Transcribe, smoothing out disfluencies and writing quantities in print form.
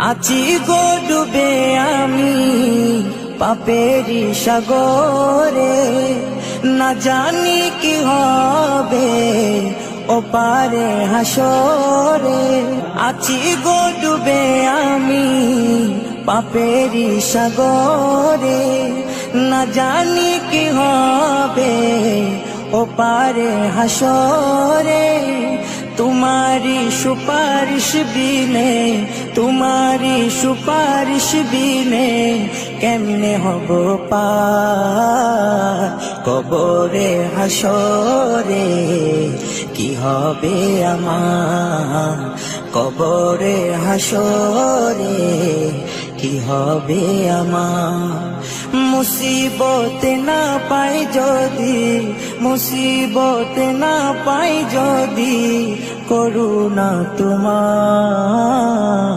আছি গো ডুবে আমি পাপেরি সাগরে, না জানি কি হবে ওপারে হাসরে। আছি গো ডুবে আমি পাপেরি সাগরে, না জানি কি হবে ওপারে হাসরে। तुम्हारी सुपारिश बिने, तुम्हारी सुपारिश बिने केमने हबो पार कबरे हासरे। কি হবে আমার কবরে হাসরে, কি হবে আমার। মুসিবতে না পাই যদি, মুসিবতে না পাই যদি করুণা তোমার।